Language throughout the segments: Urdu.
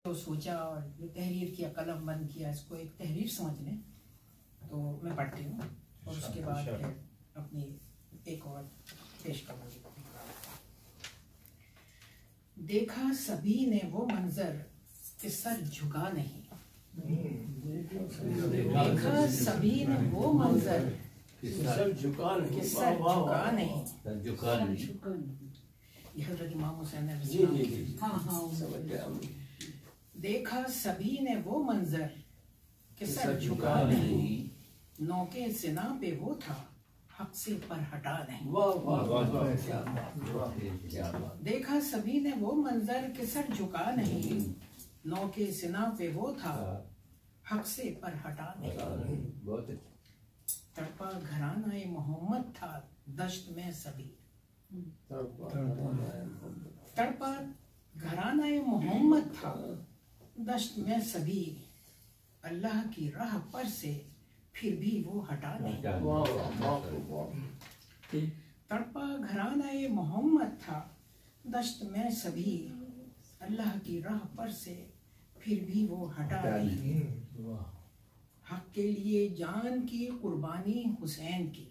تو سوچا اور یہ تحریر کیا، قلم بند کیا، اس کو ایک تحریر سمجھ لیں تو میں پڑھتی ہوں اور اس کے بعد پھر اپنی ایک اور پیش کروں گی۔ دیکھا سبھی نے وہ منظر کہ سر جھکا نہیں، دیکھا سبھی نے وہ منظر کہ سر جھکا نہیں۔ یہ حضرت امام حسین علیہ السلام کی دیکھا سبھی نے وہ منظر کہ سر جھکا نہیں، نوکے سنا پہ وہ تھا حق سے پر ہٹا نہیں۔ دیکھا سبھی نے وہ منظر کہ سر جھکا نہیں، نوکے سنا پہ وہ تھا حق سے پر ہٹا نہیں۔ تڑپا گھرانہ محمد تھا دشت میں سبھی، تڑپا گھرانہ محمد تھا دشت میں سبھی، اللہ کی راہ پر سے پھر بھی وہ ہٹا نہیں۔ تڑپا گھرانہ محمد تھا دشت میں سبھی، اللہ کی راہ پر سے پھر بھی وہ ہٹا نہیں۔ حق کے لیے جان کی قربانی حسین کی،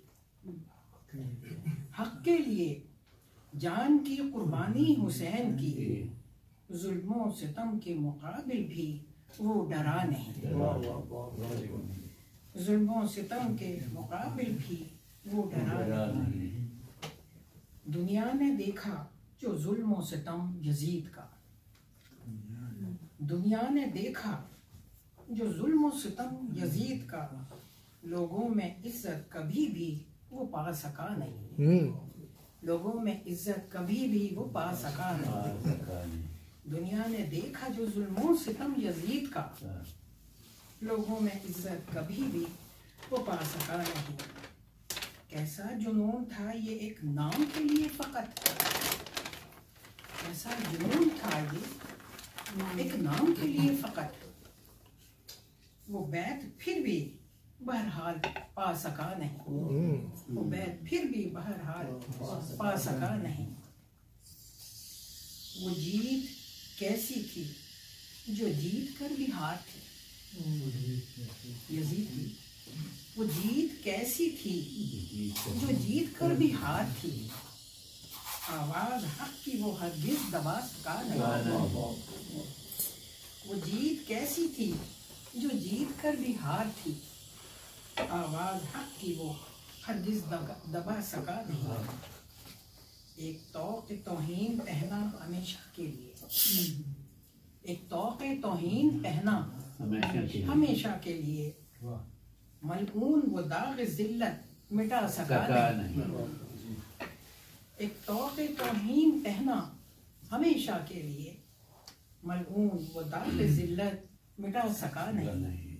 حق کے لیے جان کی قربانی حسین کی، ظلم و ستم کے مقابل بھی وہ ڈرا نہیں۔ ظلم و ستم کے مقابل بھی وہ ڈرا نہیں۔ دنیا نے دیکھا جو ظلم و ستم یزید کا، دنیا نے دیکھا جو ظلم و ستم یزید کا، لوگوں میں عزت کبھی بھی وہ پا سکا نہیں، لوگوں میں عزت کبھی بھی وہ پا سکا نہیں۔ دنیا نے دیکھا جو ظلم و ستم یزید کا، لوگوں میں عزت کبھی بھی وہ پا سکا نہیں۔ کیسا جنون تھا یہ ایک نام کے لیے فقط، کیسا جنون تھا یہ ایک نام کے لیے فقط، وہ بیت پھر بھی بہرحال پا سکا نہیں، وہ بیت پھر بھی بہرحال پا سکا نہیں۔ وہ جیت کیسی تھی جو جیت کر بھی ہار تھی، یزید کی وہ جیت کیسی تھی جو جیت کر بھی ہار تھی، آواز حق کی وہ ہرگز دبا سکا نہیں۔ وہ جیت کیسی تھی جو جیت کر بھی ہار تھی، آواز حق کی وہ ہرگز دبا سکا نہیں۔ ایک طوق توہین پہنا ہمیشہ کے لیے، ایک طوق توہین پہنا ہمیشہ کے لیے، ملعون وہ داغ ذلت مٹا سکا نہیں۔ ایک طوق توہین پہنا ہمیشہ کے لیے، ملعون وہ داغ ذلت مٹا سکا نہیں۔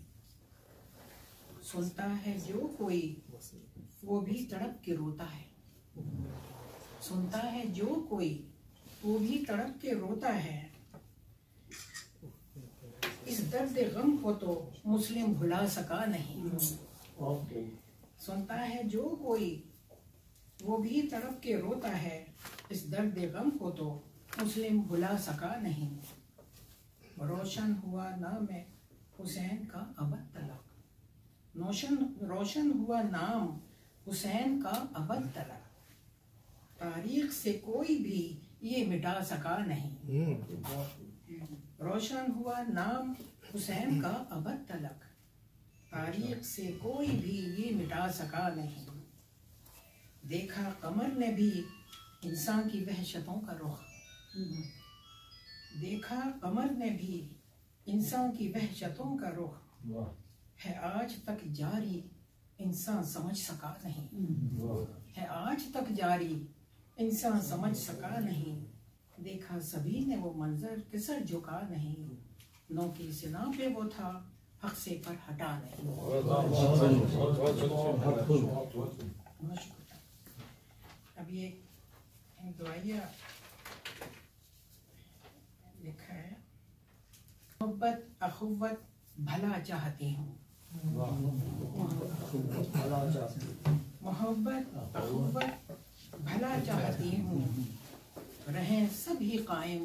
سنتا ہے جو کوئی وہ بھی تڑپ کے روتا ہے، سنتا ہے جو کوئی وہ بھی تڑپ کے روتا ہے، اس درد غم کو تو مسلم بھلا سکا نہیں۔ سنتا ہے جو کوئی وہ بھی تڑپ کے روتا ہے، اس درد غم کو تو مسلم بھلا سکا نہیں۔ روشن ہوا نام حسین کا ابد تلک، روشن ہوا نام حسین کا ابد تلک، تاریخ سے کوئی بھی یہ مٹا سکا نہیں۔ روشن ہوا نام حسین کا ابد تلک، تاریخ سے کوئی بھی یہ مٹا سکا نہیں۔ دیکھا قمر نے بھی انسان کی وحشتوں کا رخ، دیکھا قمر نے بھی انسان کی وحشتوں کا رخ، ہے آج تک جاری انسان سمجھ سکا نہیں، ہے آج تک جاری انسان سمجھ سکا نہیں۔ دیکھا سبھی نے وہ منظر کہ سر جھکا نہیں، نو کی سنا پہ وہ تھا حق سے پر ہٹا نہیں۔ اب یہ دعائیہ لکھا ہے، محبت اخوت بھلا چاہتی ہوں، محبت اخوت بھلا چاہتی ہوں، رہیں سبھی قائم